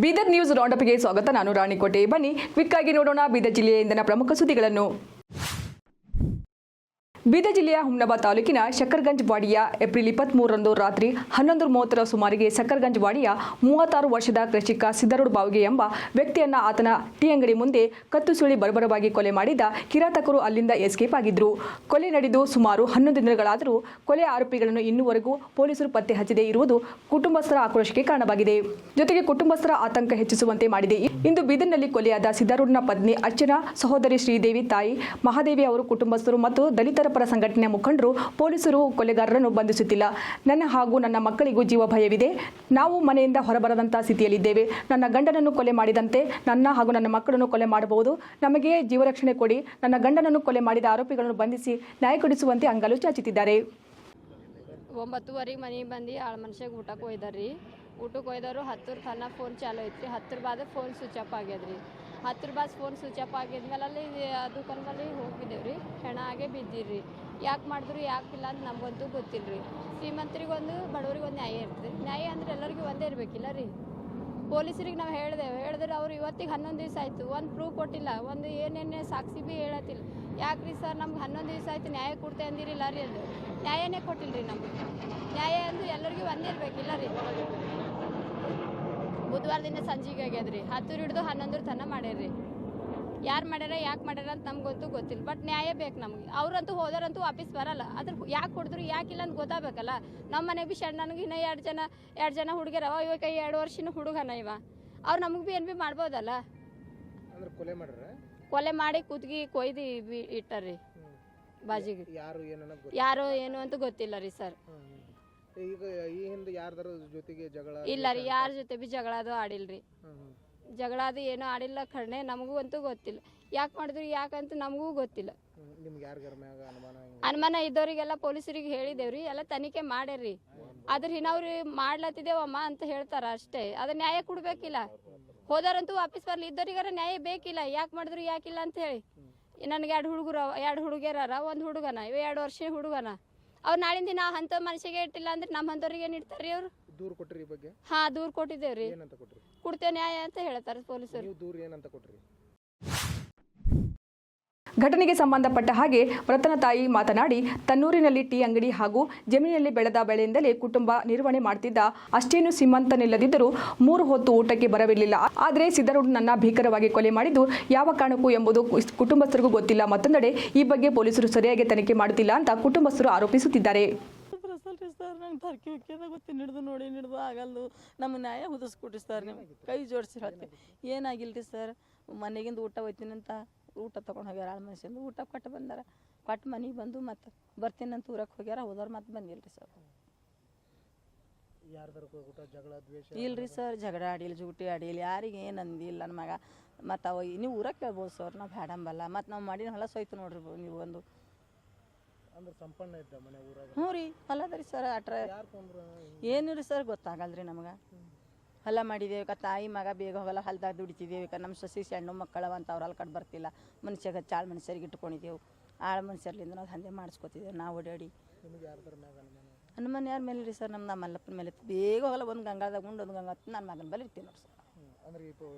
Bidar news ರೌಂಡಪ್ಗೆ ಸ್ವಾಗತ. ನಾನು ರಾಣಿಕೋಟೆ. ಬನ್ನಿ ಕ್ವಿಕ್ ಆಗಿ ನೋಡೋಣ ಬೀದರ್ ಜಿಲ್ಲೆಯ ಇಂದಿನ ಪ್ರಮುಖ ಸುದ್ದಿಗಳನ್ನು. ಬೀದರ್ ಜಿಲ್ಲೆಯ ಹುಮ್ನಾಬಾದ್ ತಾಲೂಕಿನ ಶಕ್ಕರ್ಗಂಜ್ ವಾಡಿಯ ಏಪ್ರಿಲ್ 23ರಂದು ರಾತ್ರಿ 11:30 ಸುಮಾರಿಗೆ ಶಕ್ಕರ್ಗಂಜ್ ವಾಡಿಯ 36 ವರ್ಷದ ಕೃಷಿಕ ಸಿದ್ದರೂಢ ಬಾವಿಗೆ ಎಂಬ ವ್ಯಕ್ತಿಯನ್ನ ಆತನ ಟೀ ಅಂಗಡಿ ಮುಂದೆ ಕತ್ತು ಸುಳಿ ಬರ್ಬರವಾಗಿ ಕೊಲೆ ಮಾಡಿದ ಕಿರಾತಕರು ಅಲ್ಲಿಂದ ಎಸ್ಕೇಪ್ ಆಗಿದ್ರು. ಕೊಲೆ ನಡೆದು ಸುಮಾರು 11 ದಿನಗಳಾದರೂ ಕೊಲೆ ಆರೋಪಿಗಳನ್ನು ಇನ್ನೂವರೆಗೂ ಪೊಲೀಸರು ಪತ್ತೆ ಹಚ್ಚದೇ ಇರುವುದು ಕುಟುಂಬಸ್ಥರ ಆಕ್ರೋಶಕ್ಕೆ ಕಾರಣವಾಗಿದೆ. ಜೊತೆಗೆ ಕುಟುಂಬಸ್ಥರ ಆತಂಕ ಹೆಚ್ಚಿಸುವಂತೆ ಮಾಡಿದೆ. ಇಂದು ಬೀದರ್ನಲ್ಲಿ ಕೊಲೆಯಾದ ಸಿದ್ದರೂಢನ ಪತ್ನಿ ಅರ್ಚನಾ, ಸಹೋದರಿ ಶ್ರೀದೇವಿ, ತಾಯಿ ಮಹಾದೇವಿ ಅವರು ಕುಟುಂಬಸ್ಥರು ಮತ್ತು ದಲಿತರ ಪರ ಸಂಘಟನೆಯ ಮುಖಂಡರು ಪೊಲೀಸರು ಕೊಲೆಗಾರರನ್ನು ಬಂಧಿಸುತ್ತಿಲ್ಲ. ನನ್ನ ಹಾಗೂ ನನ್ನ ಮಕ್ಕಳಿಗೂ ಜೀವ ಭಯವಿದೆ. ನಾವು ಮನೆಯಿಂದ ಹೊರಬರದಂತಹ ಸ್ಥಿತಿಯಲ್ಲಿದ್ದೇವೆ. ನನ್ನ ಗಂಡನನ್ನು ಕೊಲೆ ಮಾಡಿದಂತೆ ನನ್ನ ಹಾಗೂ ನನ್ನ ಮಕ್ಕಳನ್ನು ಕೊಲೆ ಮಾಡಬಹುದು. ನಮಗೆ ಜೀವರಕ್ಷಣೆ ಕೊಡಿ. ನನ್ನ ಗಂಡನನ್ನು ಕೊಲೆ ಮಾಡಿದ ಆರೋಪಿಗಳನ್ನು ಬಂಧಿಸಿ ನ್ಯಾಯ ಕೊಡಿಸುವಂತೆ ಅಂಗಲು ಚಾಚುತ್ತಿದ್ದಾರೆ. 9:30 ಮನೆಗೆ ಬಂದು ಆಳು ಮನುಷ್ಯಗೆ ಊಟಕ್ಕೆ ಒಯ್ದಾರ್ರಿ. ಊಟಕ್ಕೆ ಒಯ್ದವರು 10 ತನಕ ಫೋನ್ ಚಾಲು ಐತ್ರಿ. 10 ಬಾದ ಫೋನ್ ಸ್ವಿಚ್ ಆಫ್ ಆಗ್ಯದ್ರಿ. 10 ಬಾದ್ ಫೋನ್ ಸ್ವಿಚ್ ಆಫ್ ಆಗಿದ್ಮೇಲೆ ಅಲ್ಲಿ ದುಕಾನ್ದಲ್ಲಿ ಹೋಗಿದ್ದೇವ್ರಿ. ಹೆಣ ಆಗೇ ಬಿದ್ದಿರ್ರಿ. ಯಾಕೆ ಮಾಡಿದ್ರು ಯಾಕಿಲ್ಲ ಅಂತ ನಮಗಂತೂ ಗೊತ್ತಿಲ್ಲ ರೀ. ಶ್ರೀಮಂತರಿಗೊಂದು ಬಡವರಿಗೊಂದು ನ್ಯಾಯ ಇರ್ತದೆ. ನ್ಯಾಯ ಅಂದ್ರೆ ಎಲ್ಲರಿಗೂ ಒಂದೇ ಇರಬೇಕಿಲ್ಲ ರೀ. ಪೊಲೀಸರಿಗೆ ನಾವು ಹೇಳಿದ್ರೆ ಅವ್ರು ಇವತ್ತಿಗೆ 11 ದಿವಸ ಆಯಿತು, ಒಂದು ಪ್ರೂಫ್ ಕೊಟ್ಟಿಲ್ಲ, ಒಂದು ಏನೇನೇ ಸಾಕ್ಷಿ ಭೀ ಹೇಳತ್ತಿಲ್ಲ. ಯಾಕೆ ರೀ ಸರ್, ನಮ್ಗೆ 11 ದಿವಸ ಆಯಿತು ನ್ಯಾಯ ಕೊಡ್ತೇ ಅಂದಿರಿಲ್ಲ ರೀ. ಅದು ನ್ಯಾಯನೇ ಕೊಟ್ಟಿಲ್ಲ ರೀ ನಮಗೆ. ನ್ಯಾಯ ಅಂದ್ರೆ ಎಲ್ಲರಿಗೂ ಒಂದೇ ಇರಬೇಕಿಲ್ಲ ರೀ. ಬುಧವಾರದಿಂದ ಸಂಜೆಗೆ ಆಗ್ಯದ್ರಿ. 10 ಹಿಡಿದು 11 ತನಕ ಮಾಡ್ಯಾರ್ರಿ. ಯಾರು ಮಾಡ್ಯಾರ ಯಾಕೆ ಮಾಡ್ಯಾರ ಅಂತ ನಮ್ಗಂತೂ ಗೊತ್ತಿಲ್ಲ. ಬಟ್ ನ್ಯಾಯ ಬೇಕು ನಮಗೆ. ಅವ್ರಂತೂ ಹೋದಾರಂತೂ ವಾಪಸ್ ಬರಲ್ಲ. ಅದ್ರ ಯಾಕೆ ಕೊಡಿದ್ರು ಯಾಕಿಲ್ಲ ಅಂತ ಗೊತ್ತಾಗಬೇಕಲ್ಲ. ನಮ್ಮ ಮನೆಗೆ ಭೀ ನನಗೆ ಇನ್ನೂ 2 ಜನ ಹುಡುಗರವ. ಇವಾಗ 2 ವರ್ಷದ ಹುಡುಗನ ಇವ. ಅವ್ರು ನಮಗೆ ಭೀ ಏನು ಭೀ ಮಾಡ್ಬೋದಲ್ಲ. ಕೊಲೆ ಮಾಡಿ ಕುತ್ಗಿ ಕೊಯ್ದು ಇಟ್ಟಾರ್ರಿ ಬಾಜಿಗೆ. ಯಾರು ಏನು ಅಂತ ಗೊತ್ತಿಲ್ಲ ರೀ ಸರ್. ಇಲ್ಲ ರೀ, ಯಾರ ಜೊತೆ ಭೀ ಜಗಳ ಅದು ಆಡಿಲ್ರಿ. ಜಗಳ ಅದು ಏನೂ ಆಡಿಲ್ಲ ಕಣ್ಣೆ. ನಮಗೂ ಅಂತೂ ಗೊತ್ತಿಲ್ಲ ಯಾಕೆ ಮಾಡಿದ್ರು ಯಾಕಂತ ನಮಗೂ ಗೊತ್ತಿಲ್ಲ. ಅನುಮಾನ ಇದ್ದವ್ರಿಗೆಲ್ಲ ಪೊಲೀಸರಿಗೆ ಹೇಳಿದೇವ್ರಿ. ಎಲ್ಲ ತನಿಖೆ ಮಾಡ್ಯಾರ್ರಿ. ಅದ್ರ ಹಿನ್ನವ್ರಿ ಮಾಡ್ಲತ್ತಿದ್ದೇವಮ್ಮ ಅಂತ ಹೇಳ್ತಾರ ಅಷ್ಟೇ. ಅದ್ರ ನ್ಯಾಯ ಕೊಡ್ಬೇಕಿಲ್ಲ. ಹೋದಾರಂತೂ ವಾಪಸ್ ಬರ್ಲಿ. ಇದ್ದವ್ರಿಗಾರ ನ್ಯಾಯ ಬೇಕಿಲ್ಲ. ಯಾಕೆ ಮಾಡಿದ್ರು ಯಾಕಿಲ್ಲ ಅಂತ ಹೇಳಿ. ನನಗೆ 2 ಹುಡುಗಿಯರ 1 ಹುಡುಗನ. ಇವ 2 ವರ್ಷ ಹುಡುಗನ. ಅವ್ರು ನಾಳಿನ ದಿನ ಅಂತ ಮನುಷ್ಯಗೆ ಇಟ್ಟಿಲ್ಲ ಅಂದ್ರೆ ನಮ್ಮ ಅಂಥವ್ರಿಗೆ ಏನು ಇಡ್ತಾರ್ರಿ ಅವ್ರು? ದೂರು ಕೊಟ್ರಿ ಬಗ್ಗೆ? ಹಾಂ, ದೂರು ಕೊಟ್ಟಿದ್ದೇವ್ರಿ. ಕೊಡ್ತೇವೆ ನ್ಯಾಯ ಅಂತ ಹೇಳ್ತಾರೆ ಪೊಲೀಸರು. ದೂರು ಏನಂತ ಕೊಟ್ರಿ? ಘಟನೆಗೆ ಸಂಬಂಧಪಟ್ಟ ಹಾಗೆ ಮೃತನ ತಾಯಿ ಮಾತನಾಡಿ, ತನ್ನೂರಿನಲ್ಲಿ ಟೀ ಅಂಗಡಿ ಹಾಗೂ ಜಮೀನಿನಲ್ಲಿ ಬೆಳೆದ ಬೆಳೆಯಿಂದಲೇ ಕುಟುಂಬ ನಿರ್ವಹಣೆ ಮಾಡ್ತಿದ್ದ. ಅಷ್ಟೇನು ಶ್ರೀಮಂತನಿಲ್ಲದಿದ್ದರೂ 3 ಹೊತ್ತು ಊಟಕ್ಕೆ ಬರವಿರಲಿಲ್ಲ. ಆದರೆ ಸಿದ್ದರೂಢನನ್ನ ಭೀಕರವಾಗಿ ಕೊಲೆ ಮಾಡಿದ್ದು ಯಾವ ಕಾರಣಕ್ಕೂ ಎಂಬುದು ಕುಟುಂಬಸ್ಥರಿಗೂ ಗೊತ್ತಿಲ್ಲ. ಮತ್ತೊಂದೆಡೆ ಈ ಬಗ್ಗೆ ಪೊಲೀಸರು ಸರಿಯಾಗಿ ತನಿಖೆ ಮಾಡುತ್ತಿಲ್ಲ ಅಂತ ಕುಟುಂಬಸ್ಥರು ಆರೋಪಿಸುತ್ತಿದ್ದಾರೆ. ಸರ್, ನಂಗೆ ತರ್ಕಿ ಉಕ್ಕಿದ ಗೊತ್ತಿ ಹಿಡಿದು ಆಗಲ್ದು. ನಮ್ಮ ನ್ಯಾಯ ಹುದಿಸ್ಕೊಟ್ರಿ ಸರ್. ನೀವು ಕೈ ಜೋಡಿಸಿ ಹೇಳ್ತೀವಿ. ಏನಾಗಿಲ್ರಿ ಸರ್, ಮನೆಗಿಂದ ಊಟ ಹೋಯ್ತೀನಿ ಅಂತ ಊಟ ತೊಗೊಂಡು ಹೋಗ್ಯಾರ. ಆಳು ಮನುಷ್ಯಂದು ಊಟ ಕೊಟ್ಟು ಬಂದಾರ. ಕೊಟ್ಟು ಮನೆಗೆ ಬಂದು ಮತ್ತೆ ಬರ್ತೀನಿ ಅಂತ ಊರಕ್ಕೆ ಹೋಗ್ಯಾರ. ಹೋದವ್ರು ಮತ್ತೆ ಬಂದಿಲ್ರಿ ಸರ್. ಇಲ್ರಿ ಸರ್, ಜಗಳ ಆಡಿಲ್ಲ, ಜೂಟಿ ಆಡಿಲ್ಲ, ಯಾರಿಗೆ ಏನು ಅಂದಿಲ್ಲ. ನನ್ನ ಮಗ ಮತ್ತು ಅವ ನೀವು ಊರಾಗ ಕೇಳ್ಬೋದು ಸರ್. ನಾವು ಬ್ಯಾಡಂಬಲ್ಲ. ಮತ್ತು ನಾವು ಮಾಡಿನ ಹೊಲ ಸೋಯ್ತು ನೋಡ್ರಿ ನೀವು. ಒಂದು ಹ್ಞೂ ರೀ, ಹೊಲದ ರೀ ಸರ್. ಏನು ರೀ ಸರ್ ಗೊತ್ತಾಗಲ್ರಿ ನಮಗೆ. ಹೊಲ ಮಾಡಿದ್ದೇವೆ ತಾಯಿ ಮಗ ಬೇಗ ಹೋಗಲ್ಲ. ಹೊಲ್ದಾಗ ದುಡಿತಿದ್ದೇವೆ. ನಮ್ಮ ಸಸಿ ಸಣ್ಣ ಮಕ್ಕಳವ ಅಂತ ಅವ್ರು ಅಲ್ಲಿ ಕಡೆ ಬರ್ತಿಲ್ಲ. ಮನುಷ್ಯಗೆ ಆಳು ಮನುಷ್ಯರಿಗೆ ಇಟ್ಕೊಂಡಿದ್ದೆವು. ಆಳು ಮನುಷ್ಯರ್ಲಿಂದ ನಾವು ದಂಧೆ ಮಾಡಿಸ್ಕೊತಿದ್ದೇವೆ. ನಾವು ಓಡಾಡಿ ಅನುಮಾನ ಯಾರ ಮೇಲೆ ರೀ ಸರ್? ನಮ್ಮ ಮಲ್ಲಪ್ಪನ ಮೇಲೆ ಬೇಗ ಹೋಗಲ್ಲ. ಒಂದು ಗಂಗಾದಾಗ ಉಂಡು ಒಂದು ಗಂಗಾ ನನ್ನ ಮಗನ ಬಲ್ಲಿ ಇರ್ತೀನಿ ನೋಡಿ ಸರ್.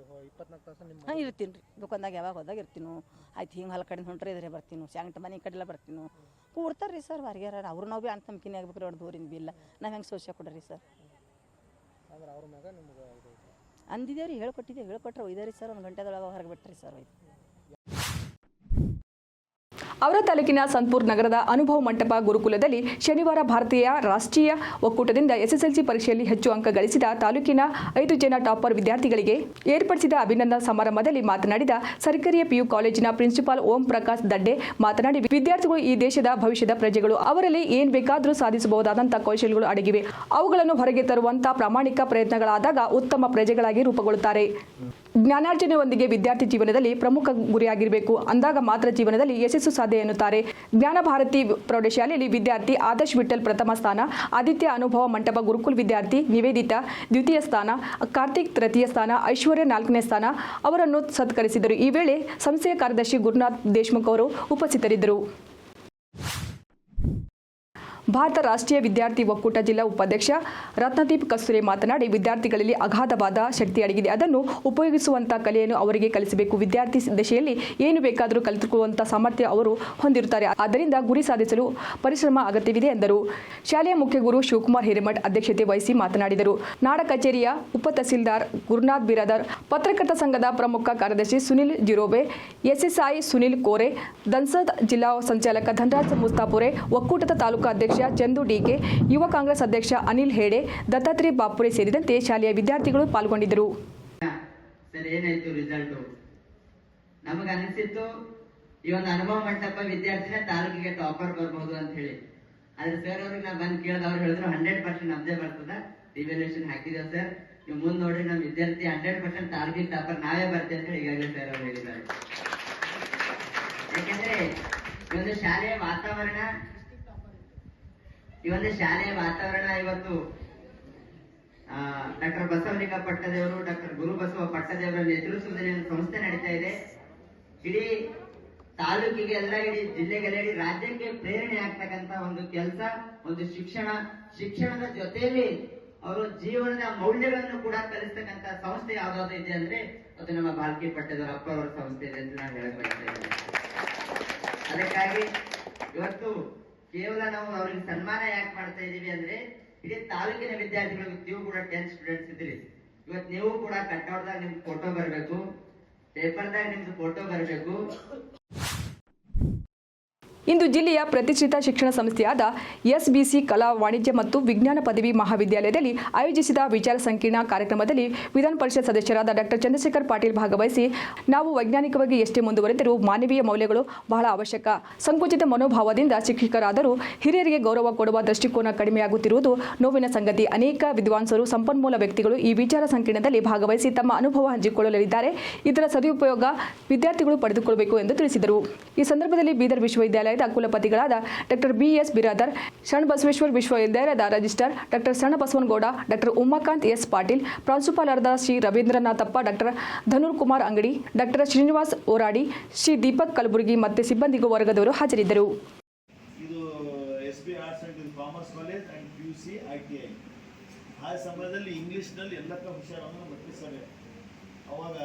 ಹಾಂ, ಇರ್ತೀನಿ ರೀ. ದುಕಾನ್ದಾಗ ಯಾವಾಗ ಹೋದಾಗ ಇರ್ತೀನಿ. ಆಯ್ತು, ಹಿಂಗೆ ಹೊಲ ಕಡೆ ಹೊಂಟ್ರೆ ಇದ್ರೆ ಬರ್ತೀನಿ. ಶಾಂತ ಮನೆ ಕಡೆಲ್ಲ ಬರ್ತೀನಿ. ಕೊಡ್ತಾರೆ ರೀ ಸರ್ ಹೊರಗ್ಯಾರ. ಅವ್ರು ನಾವು ಭೀ ಅಂತ ನಂಬಿಕೆನೇ ಆಗ್ಬೇಕು ರೀ. ಅವ್ರು ದೂರಿಂದ ಭೀ ಇಲ್ಲ. ನಾವು ಹೆಂಗೆ ಸೋಸ್ಯ ಕೊಡ್ರಿ ಸರ್? ಅಂದಿದ್ದೇವೆ ರೀ, ಹೇಳ್ಕೊಟ್ರೆ ಒಯ್ದಾರಿ ಸರ್. 1 ಗಂಟೆದೊಳಗೆ ಹೊರಗೆ ಬಿಟ್ರಿ ಸರ್. ಅವರ ತಾಲೂಕಿನ ಸಂತಪುರ ನಗರದ ಅನುಭವ ಮಂಟಪ ಗುರುಕುಲದಲ್ಲಿ ಶನಿವಾರ ಭಾರತೀಯ ರಾಷ್ಟ್ರೀಯ ಒಕ್ಕೂಟದಿಂದ SSLC ಪರೀಕ್ಷೆಯಲ್ಲಿ ಹೆಚ್ಚು ಅಂಕ ಗಳಿಸಿದ ತಾಲೂಕಿನ 5 ಜನ ಟಾಪರ್ ವಿದ್ಯಾರ್ಥಿಗಳಿಗೆ ಏರ್ಪಡಿಸಿದ ಅಭಿನಂದನಾ ಸಮಾರಂಭದಲ್ಲಿ ಮಾತನಾಡಿದ ಸರ್ಕಾರಿ PU ಕಾಲೇಜಿನ ಪ್ರಿನ್ಸಿಪಾಲ್ ಓಂ ಪ್ರಕಾಶ್ ದಡ್ಡೆ ಮಾತನಾಡಿ, ವಿದ್ಯಾರ್ಥಿಗಳು ಈ ದೇಶದ ಭವಿಷ್ಯದ ಪ್ರಜೆಗಳು. ಅವರಲ್ಲಿ ಏನ್ ಬೇಕಾದರೂ ಸಾಧಿಸಬಹುದಾದಂತಹ ಕೌಶಲ್ಯಗಳು ಅಡಗಿವೆ. ಅವುಗಳನ್ನು ಹೊರಗೆ ತರುವಂತಹ ಪ್ರಾಮಾಣಿಕ ಪ್ರಯತ್ನಗಳಾದಾಗ ಉತ್ತಮ ಪ್ರಜೆಗಳಾಗಿ ರೂಪುಗೊಳ್ಳುತ್ತಾರೆ. ಜ್ಞಾನಾರ್ಜನೆಯೊಂದಿಗೆ ವಿದ್ಯಾರ್ಥಿ ಜೀವನದಲ್ಲಿ ಪ್ರಮುಖ ಗುರಿಯಾಗಿರಬೇಕು. ಅಂದಾಗ ಮಾತ್ರ ಜೀವನದಲ್ಲಿ ಯಶಸ್ಸು ಸಾಧ್ಯ ಎನ್ನುತ್ತಾರೆ. ಜ್ಞಾನ ಭಾರತಿ ಪ್ರೌಢಶಾಲೆಯಲ್ಲಿ ವಿದ್ಯಾರ್ಥಿ ಆದರ್ಶ್ ವಿಠಲ್ ಪ್ರಥಮ ಸ್ಥಾನ, ಆದಿತ್ಯ ಅನುಭವ ಮಂಟಪ ಗುರುಕುಲ್ ವಿದ್ಯಾರ್ಥಿ ನಿವೇದಿತಾ ದ್ವಿತೀಯ ಸ್ಥಾನ, ಕಾರ್ತಿಕ್ ತೃತೀಯ ಸ್ಥಾನ, ಐಶ್ವರ್ಯ 4ನೇ ಸ್ಥಾನ ಅವರನ್ನು ಸತ್ಕರಿಸಿದರು. ಈ ವೇಳೆ ಸಂಸ್ಥೆಯ ಕಾರ್ಯದರ್ಶಿ ಗುರುನಾಥ್ ದೇಶ್ಮುಖ್ ಅವರು ಉಪಸ್ಥಿತರಿದ್ದರು. ಭಾರತ ರಾಷ್ಟ್ರೀಯ ವಿದ್ಯಾರ್ಥಿ ಒಕ್ಕೂಟ ಜಿಲ್ಲಾ ಉಪಾಧ್ಯಕ್ಷ ರತ್ನದೀಪ್ ಕಸ್ತೂರೆ ಮಾತನಾಡಿ, ವಿದ್ಯಾರ್ಥಿಗಳಲ್ಲಿ ಅಗಾಧವಾದ ಶಕ್ತಿ ಅಡಗಿದೆ. ಅದನ್ನು ಉಪಯೋಗಿಸುವಂಥ ಕಲೆಯನ್ನು ಅವರಿಗೆ ಕಲಿಸಬೇಕು. ವಿದ್ಯಾರ್ಥಿ ದಶೆಯಲ್ಲಿ ಏನು ಬೇಕಾದರೂ ಕಲಿತುಕೊಳ್ಳುವಂಥ ಸಾಮರ್ಥ್ಯ ಅವರು ಹೊಂದಿರುತ್ತಾರೆ. ಆದ್ದರಿಂದ ಗುರಿ ಸಾಧಿಸಲು ಪರಿಶ್ರಮ ಅಗತ್ಯವಿದೆ ಎಂದರು. ಶಾಲೆಯ ಮುಖ್ಯ ಗುರು ಶಿವಕುಮಾರ್ ಹಿರೇಮಠ್ ಅಧ್ಯಕ್ಷತೆ ವಹಿಸಿ ಮಾತನಾಡಿದರು. ನಾಡ ಕಚೇರಿಯ ಉಪ ತಹಸೀಲ್ದಾರ್ ಗುರುನಾಥ್ ಬಿರಾದರ್, ಪತ್ರಕರ್ತ ಸಂಘದ ಪ್ರಮುಖ ಕಾರ್ಯದರ್ಶಿ ಸುನಿಲ್ ಜಿರೋಬೆ, ಎಸ್ಎಸ್ಐ ಸುನಿಲ್ ಕೋರೆ, ದನ್ಸದ್ ಜಿಲ್ಲಾ ಸಂಚಾಲಕ ಧನರಾಜ್ ಮುಸ್ತಾಪುರೆ, ಒಕ್ಕೂಟದ ತಾಲೂಕು ಅಧ್ಯಕ್ಷ ಚಂದು ಡಿಕೆ, ಯುವ ಕಾಂಗ್ರೆಸ್ ಅಧ್ಯಕ್ಷ ಅನಿಲ್ ಹೇಡೆ, ದತ್ತಾತ್ರೇಯ ಬಾಪುರೆ ಸೇರಿದಂತೆ ಶಾಲೆಯ ವಿದ್ಯಾರ್ಥಿಗಳು ಪಾಲ್ಗೊಂಡಿದ್ದರು. ಸರ್, ಏನಾಯ್ತು ರಿಸಲ್ಟ್? ನಮಗೆ ಅನಿಸಿತ್ತು ಈ ಒಂದು ಅನುಭವ ಮಂಟಪ ವಿದ್ಯಾರ್ಥಿನ ತಾಲೂಕಿಗೆ ಟಾಪರ್ ಬರ್ಬಹುದು ಅಂತ ಹೇಳಿ. ಆದ್ರೆ ಸರ್ ಅವ್ರಿಗೆ ನಾ ಬಂದ್ ಕೇಳಿದ ಅವ್ರು ಹೇಳಿದ್ರು 100% ನಮ್ದೇ ಬರ್ತದ, ರಿವ್ಯಾಲ್ಯೂಷನ್ ಹಾಕಿದೇವ್ ಸರ್, ನೀವು ಮುಂದ್ ನೋಡ್ರಿ ನಮ್ಮ ವಿದ್ಯಾರ್ಥಿ 100% ತಾಲೂಕಿಗೆ ಟಾಪರ್ ನಾವೇ ಬರ್ತೇವೆ ಅಂತ ಹೇಳಿ ಈಗಾಗಲೇ ಸರ್ ಅವ್ರು ಹೇಳಿದ್ದಾರೆ. ಯಾಕಂದ್ರೆ ಈ ಒಂದು ಶಾಲೆಯ ವಾತಾವರಣ ಇವತ್ತು ಡಾಕ್ಟರ್ ಬಸವಲಿಂಗ ಪಟ್ಟದೇವರು, ಡಾಕ್ಟರ್ ಗುರು ಬಸವ ಪಟ್ಟದೇವರ ನೇತೃತ್ವದಲ್ಲಿ ಒಂದು ಸಂಸ್ಥೆ ನಡೀತಾ ಇದೆ. ಇಡೀ ತಾಲೂಕಿಗೆ ಎಲ್ಲ, ಇಡೀ ಜಿಲ್ಲೆಗೆಲ್ಲ, ಇಡೀ ರಾಜ್ಯಕ್ಕೆ ಪ್ರೇರಣೆ ಆಗ್ತಕ್ಕಂತ ಒಂದು ಕೆಲಸ, ಒಂದು ಶಿಕ್ಷಣದ ಜೊತೆಯಲ್ಲಿ ಅವರು ಜೀವನದ ಮೌಲ್ಯಗಳನ್ನು ಕೂಡ ಕಲಿಸ್ತಕ್ಕಂತ ಸಂಸ್ಥೆ ಯಾವ್ದಾದ್ರು ಇದೆ ಅಂದ್ರೆ ಅದು ನಮ್ಮ ಬಾಲ್ಕಿ ಪಟ್ಟದೇವರ ಅಪ್ಪ ಅವರ ಸಂಸ್ಥೆ ಇದೆ ಅಂತ ನಾನು ಹೇಳಕ್ ಬಯಸ್ತಾ ಇದ್ದೇನೆ. ಅದಕ್ಕಾಗಿ ಇವತ್ತು ಕೇವಲ ನಾವು ಅವ್ರಿಗೆ ಸನ್ಮಾನ ಯಾಕೆ ಮಾಡ್ತಾ ಇದೀವಿ ಅಂದ್ರೆ, ಇಡೀ ತಾಲೂಕಿನ ವಿದ್ಯಾರ್ಥಿಗಳು, ನೀವು ಕೂಡ 10 ಸ್ಟೂಡೆಂಟ್ಸ್ ಇದ್ರಿ, ಇವತ್ತು ನೀವು ಕೂಡ ಕಟ್ಔಟ್ದಾಗ ನಿಮ್ಗೆ ಫೋಟೋ ಬರಬೇಕು, ಪೇಪರ್ದಾಗ ನಿಮ್ದು ಫೋಟೋ ಬರಬೇಕು. ಇಂದು ಜಿಲ್ಲೆಯ ಪ್ರತಿಷ್ಠಿತ ಶಿಕ್ಷಣ ಸಂಸ್ಥೆಯಾದ ಎಸ್ಬಿಸಿ ಕಲಾ, ವಾಣಿಜ್ಯ ಮತ್ತು ವಿಜ್ಞಾನ ಪದವಿ ಮಹಾವಿದ್ಯಾಲಯದಲ್ಲಿ ಆಯೋಜಿಸಿದ ವಿಚಾರ ಸಂಕಿರಣ ಕಾರ್ಯಕ್ರಮದಲ್ಲಿ ವಿಧಾನ ಪರಿಷತ್ ಸದಸ್ಯರಾದ ಡಾಕ್ಟರ್ ಚಂದ್ರಶೇಖರ್ ಪಾಟೀಲ್ ಭಾಗವಹಿಸಿ, ನಾವು ವೈಜ್ಞಾನಿಕವಾಗಿ ಎಷ್ಟೇ ಮುಂದುವರೆದರೂ ಮಾನವೀಯ ಮೌಲ್ಯಗಳು ಬಹಳ ಅವಶ್ಯಕ. ಸಂಕುಚಿತ ಮನೋಭಾವದಿಂದ ಶಿಕ್ಷಕರಾದರೂ ಹಿರಿಯರಿಗೆ ಗೌರವ ಕೊಡುವ ದೃಷ್ಟಿಕೋನ ಕಡಿಮೆಯಾಗುತ್ತಿರುವುದು ನೋವಿನ ಸಂಗತಿ. ಅನೇಕ ವಿದ್ವಾಂಸರು, ಸಂಪನ್ಮೂಲ ವ್ಯಕ್ತಿಗಳು ಈ ವಿಚಾರ ಸಂಕಿರಣದಲ್ಲಿ ಭಾಗವಹಿಸಿ ತಮ್ಮ ಅನುಭವ ಹಂಚಿಕೊಳ್ಳಲಿದ್ದಾರೆ. ಇದರ ಸದುಪಯೋಗ ವಿದ್ಯಾರ್ಥಿಗಳು ಪಡೆದುಕೊಳ್ಳಬೇಕು ಎಂದು ತಿಳಿಸಿದರು. ಈ ಸಂದರ್ಭದಲ್ಲಿ ಬೀದರ್ ವಿಶ್ವವಿದ್ಯಾಲಯ ಕುಲಪತಿಗಳಾದ ಡಾಕ್ಟರ್ ಬಿಎಸ್ ಬಿರಾದರ್, ಶರಣಬಸವೇಶ್ವರ ವಿಶ್ವವಿದ್ಯಾಲಯದ registrar doctor Sharanabasavanagouda, doctor Umakant S Patil, ಪ್ರಾಂಶುಪಾಲರಾದ ಶ್ರೀ ರವೀಂದ್ರನಾಥಪ್ಪ, ಡಾಕ್ಟರ್ ಧನುರ್ ಕುಮಾರ್ ಅಂಗಡಿ, ಡಾಕ್ಟರ್ ಶ್ರೀನಿವಾಸ್ ಓರಾಡಿ, ಶ್ರೀ ದೀಪಕ್ ಕಲಬುರ್ಗಿ ಮತ್ತು ಸಿಬ್ಬಂದಿಗೂ ವರ್ಗದವರು ಹಾಜರಿದ್ದರು. ಇದು SB arts and commerce college and PUC ITI. ಆ ಸಮಯದಲ್ಲಿ ಇಂಗ್ಲೀಷ್ನಲ್ಲಿ ಎಲ್ಲಕ್ಕ ಹುಷಾರನ್ನು ಬರ್ತಿದ್ದಾರೆ. ಅವಾಗ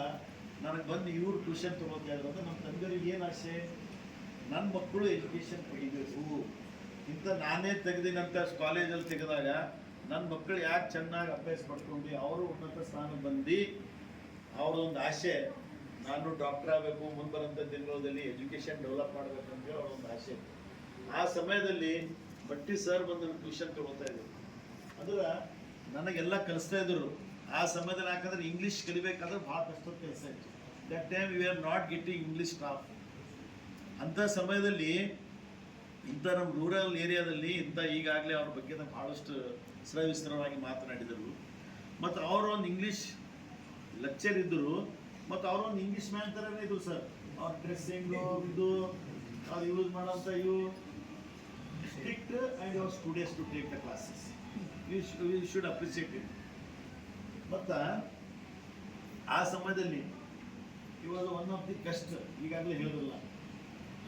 ನನಗೆ ಬಂದು ಇವ್ರು ಟ್ಯೂಷನ್ ತಗೋತಾ ಇದ್ರು. ನಮ್ಮ ತಂದೆಯವ್ರಿಗೆ ಏನು ಆಸೆ, ನನ್ನ ಮಕ್ಕಳು ಎಜುಕೇಷನ್ ಪಡಿಬೇಕು ಇಂಥ ನಾನೇ ತೆಗೆದಿನಂತ ಕಾಲೇಜಲ್ಲಿ ತೆಗೆದಾಗ ನನ್ನ ಮಕ್ಕಳು ಯಾಕೆ ಚೆನ್ನಾಗಿ ಅಭ್ಯಾಸ ಪಡ್ಕೊಂಡು ಅವರು ಉನ್ನತ ಸ್ಥಾನ ಬಂದು ಅವ್ರದೊಂದು ಆಸೆ, ನಾನು ಡಾಕ್ಟರ್ ಆಗಬೇಕು, ಮುಂಬರಂಥ ದಿನಗಳಲ್ಲಿ ಎಜುಕೇಷನ್ ಡೆವಲಪ್ ಮಾಡಬೇಕು ಅಂತೇಳಿ ಅವ್ರೊಂದು ಆಸೆ. ಆ ಸಮಯದಲ್ಲಿ ಬಟ್ಟಿ ಸರ್ ಬಂದು ಟ್ಯೂಷನ್ ತಗೋತಾ ಇದ್ರು. ಅಂದ್ರೆ ನನಗೆಲ್ಲ ಕಲಿಸ್ತಾ ಇದ್ರು. ಆ ಸಮಯದಲ್ಲಿ ಯಾಕಂದ್ರೆ ಇಂಗ್ಲೀಷ್ ಕಲಿಬೇಕಾದ್ರೆ ಭಾಳ ಕಷ್ಟದ ಕೆಲಸ ಇತ್ತು. That time we are not getting English staff. ಅಂಥ ಸಮಯದಲ್ಲಿ ಇಂಥ ನಮ್ಮ ರೂರಲ್ ಏರಿಯಾದಲ್ಲಿ ಈಗಾಗಲೇ ಅವ್ರ ಬಗ್ಗೆ ಭಾಳಷ್ಟು ವಿಸ್ತಾರವಾಗಿ ಮಾತನಾಡಿದರು. ಮತ್ತು ಅವರೊಂದು ಇಂಗ್ಲೀಷ್ ಲೆಕ್ಚರ್ ಇದ್ದರು, ಮತ್ತು ಅವರೊಂದು ಇಂಗ್ಲೀಷ್ ಮ್ಯಾನ್ ಥರನೇ ಇದ್ರು ಸರ್. ಅವ್ರ ಡ್ರೆಸ್ಸಿಂಗು ಇದು ಅವ್ರು ಯೂಸ್ ಮಾಡೋಂಥ ಇವು strict and our students to take the classes. We should appreciate it. ಮತ್ತು ಆ ಸಮಯದಲ್ಲಿ ಇವಾಗ ಒನ್ ಆಫ್ ದಿ ಕಷ್ಟ ಈಗಾಗಲೇ ಹೇಳಿದ್ರಲ್ಲ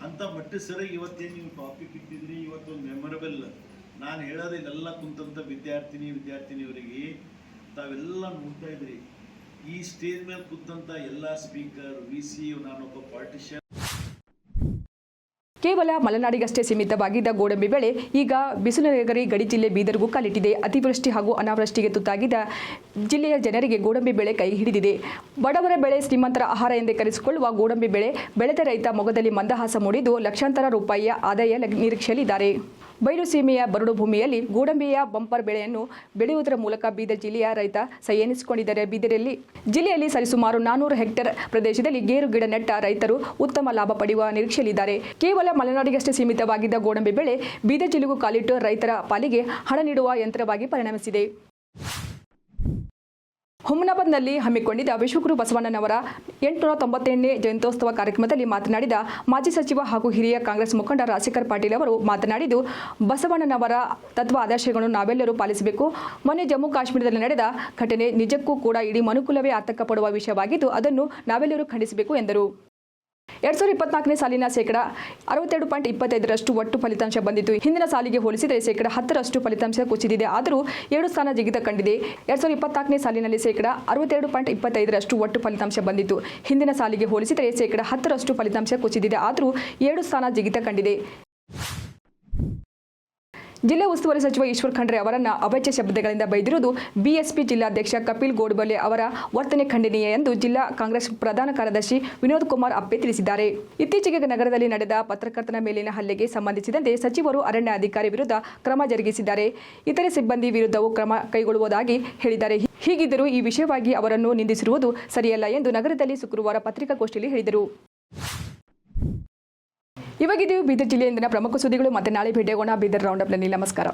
ಅಂಥ ಮಟ್ಟ ಸರಿಗೆ ಇವತ್ತೇನು ನೀವು ಟಾಪಿಕ್ ಇಟ್ಟಿದ್ರಿ, ಇವತ್ತು ಮೆಮೊರಬಲ್. ನಾನು ಹೇಳೋದು ಇಲ್ಲೆಲ್ಲ ಕುಂತಂಥ ವಿದ್ಯಾರ್ಥಿನಿಯವರಿಗೆ ತಾವೆಲ್ಲ ನೋಡ್ತಾ ಇದ್ರಿ. ಈ ಸ್ಟೇಜ್ ಮೇಲೆ ಕುಂತಂಥ ಎಲ್ಲ ಸ್ಪೀಕರ್, VC, ನಾನೊಬ್ಬ ಪಾರ್ಟಿಷಿಯನ್. ಕೇವಲ ಮಲೆನಾಡಿಗಷ್ಟೇ ಸೀಮಿತವಾಗಿದ್ದ ಗೋಡಂಬಿ ಬೆಳೆ ಈಗ ಬಿಸಿಲುನಗರಿ ಗಡಿ ಜಿಲ್ಲೆ ಬೀದರ್ಗೂ ಕಾಲಿಟ್ಟಿದೆ. ಅತಿವೃಷ್ಟಿ ಹಾಗೂ ಅನಾವೃಷ್ಟಿಗೆ ತುತ್ತಾಗಿದ್ದ ಜಿಲ್ಲೆಯ ಜನರಿಗೆ ಗೋಡಂಬಿ ಬೆಳೆ ಕೈ ಹಿಡಿದಿದೆ. ಬಡವರ ಬೆಳೆ, ಶ್ರೀಮಂತರ ಆಹಾರ ಎಂದೇ ಕರೆಸಿಕೊಳ್ಳುವ ಗೋಡಂಬಿ ಬೆಳೆ ಬೆಳೆದ ರೈತ ಮೊಗದಲ್ಲಿ ಮಂದಹಾಸ ಮೂಡಿದ್ದು ಲಕ್ಷಾಂತರ ರೂಪಾಯಿಯ ಆದಾಯ ನಿರೀಕ್ಷೆಯಲ್ಲಿದ್ದಾರೆ. ಬಯಲು ಸೀಮೆಯ ಬರಡು ಭೂಮಿಯಲ್ಲಿ ಗೋಡಂಬಿಯ ಬಂಪರ್ ಬೆಳೆಯನ್ನು ಬೆಳೆಯುವುದರ ಮೂಲಕ ಬೀದರ್ ಜಿಲ್ಲೆಯ ರೈತ ಸೈ ಎನಿಸಿಕೊಂಡಿದ್ದಾರೆ. ಜಿಲ್ಲೆಯಲ್ಲಿ ಸರಿಸುಮಾರು 400 ಹೆಕ್ಟೇರ್ ಪ್ರದೇಶದಲ್ಲಿ ಗೇರು ಗಿಡ ನೆಟ್ಟ ರೈತರು ಉತ್ತಮ ಲಾಭ ಪಡೆಯುವ ನಿರೀಕ್ಷೆಯಲ್ಲಿದ್ದಾರೆ. ಕೇವಲ ಮಲೆನಾಡಿಗಷ್ಟೇ ಸೀಮಿತವಾಗಿದ್ದ ಗೋಡಂಬಿ ಬೆಳೆ ಬೀದರ್ ಜಿಲ್ಲೆಗೂ ಕಾಲಿಟ್ಟು ರೈತರ ಪಾಲಿಗೆ ಹಣ ನೀಡುವ ಯಂತ್ರವಾಗಿ ಪರಿಣಮಿಸಿದೆ. ಹುಮನಾಬಾದ್ನಲ್ಲಿ ಹಮ್ಮಿಕೊಂಡಿದ್ದ ವಿಶ್ವಗುರು ಬಸವಣ್ಣನವರ 898ನೇ ಜಯಂತ್ಯೋತ್ಸವ ಕಾರ್ಯಕ್ರಮದಲ್ಲಿ ಮಾತನಾಡಿದ ಮಾಜಿ ಸಚಿವ ಹಾಗೂ ಹಿರಿಯ ಕಾಂಗ್ರೆಸ್ ಮುಖಂಡ ರಾಜಶೇಖರ್ ಪಾಟೀಲ್ ಅವರು ಮಾತನಾಡಿದ್ದು, ಬಸವಣ್ಣನವರ ತತ್ವ ಆದರ್ಶಗಳನ್ನು ನಾವೆಲ್ಲರೂ ಪಾಲಿಸಬೇಕು. ಮೊನ್ನೆ ಜಮ್ಮು ಕಾಶ್ಮೀರದಲ್ಲಿ ನಡೆದ ಘಟನೆ ನಿಜಕ್ಕೂ ಕೂಡ ಇಡೀ ಮನುಕುಲವೇ ಆತಂಕ ಪಡುವ ವಿಷಯವಾಗಿದ್ದು ಅದನ್ನು ನಾವೆಲ್ಲರೂ ಖಂಡಿಸಬೇಕು ಎಂದರು. 2024ನೇ ಸಾಲಿನ ಶೇಕಡ 62.25% ಒಟ್ಟು ಫಲಿತಾಂಶ ಬಂದಿತ್ತು. ಹಿಂದಿನ ಸಾಲಿಗೆ ಹೋಲಿಸಿದರೆ ಶೇಕಡ 10% ಫಲಿತಾಂಶ ಕುಸಿದಿದೆ. ಆದರೂ 7 ಸ್ಥಾನ ಜಿಗಿತ ಕಂಡಿದೆ. 2024ನೇ ಸಾಲಿನಲ್ಲಿ ಶೇಕಡ 62.25% ಒಟ್ಟು ಫಲಿತಾಂಶ ಬಂದಿತ್ತು. ಹಿಂದಿನ ಸಾಲಿಗೆ ಹೋಲಿಸಿದರೆ ಶೇಕಡ 10% ಫಲಿತಾಂಶ ಕುಸಿದಿದೆ. ಆದರೂ 7 ಸ್ಥಾನ ಜಿಗಿತ ಕಂಡಿದೆ. ಜಿಲ್ಲಾ ಉಸ್ತುವಾರಿ ಸಚಿವ ಈಶ್ವರ್ ಖಂಡ್ರೆ ಅವರನ್ನ ಅವಾಚ್ಯ ಶಬ್ದಗಳಿಂದ ಬೈದಿರುವುದು ಬಿಎಸ್ಪಿ ಜಿಲ್ಲಾಧ್ಯಕ್ಷ ಕಪಿಲ್ ಗೋಡ್ಬೋಲೆ ಅವರ ವರ್ತನೆ ಖಂಡನೀಯ ಎಂದು ಜಿಲ್ಲಾ ಕಾಂಗ್ರೆಸ್ ಪ್ರಧಾನ ಕಾರ್ಯದರ್ಶಿ ವಿನೋದ್ ಕುಮಾರ್ ಅಪ್ಪೆ ತಿಳಿಸಿದ್ದಾರೆ. ಇತ್ತೀಚೆಗೆ ನಗರದಲ್ಲಿ ನಡೆದ ಪತ್ರಕರ್ತನ ಮೇಲಿನ ಹಲ್ಲೆಗೆ ಸಂಬಂಧಿಸಿದಂತೆ ಸಚಿವರು ಅರಣ್ಯ ಅಧಿಕಾರಿ ವಿರುದ್ಧ ಕ್ರಮ ಜರುಗಿಸಿದ್ದಾರೆ. ಇತರೆ ಸಿಬ್ಬಂದಿ ವಿರುದ್ಧವೂ ಕ್ರಮ ಕೈಗೊಳ್ಳುವುದಾಗಿ ಹೇಳಿದ್ದಾರೆ. ಹೀಗಿದ್ದರೂ ಈ ವಿಷಯವಾಗಿ ಅವರನ್ನು ನಿಂದಿಸಿರುವುದು ಸರಿಯಲ್ಲ ಎಂದು ನಗರದಲ್ಲಿ ಶುಕ್ರವಾರ ಪತ್ರಿಕಾಗೋಷ್ಠಿಯಲ್ಲಿ ಹೇಳಿದರು. ಇವಾಗಿದೆಯೂ ಬೀದರ್ ಜಿಲ್ಲೆಯಿಂದಿನ ಪ್ರಮುಖ ಸುದ್ದಿಗಳು. ಮತ್ತೆ ನಾಳೆ ಭೇಟಿಯಾಗೋಣ. ಬೀದರ್ ರೌಂಡ್ ಅಪ್ನಲ್ಲಿ. ನಮಸ್ಕಾರ.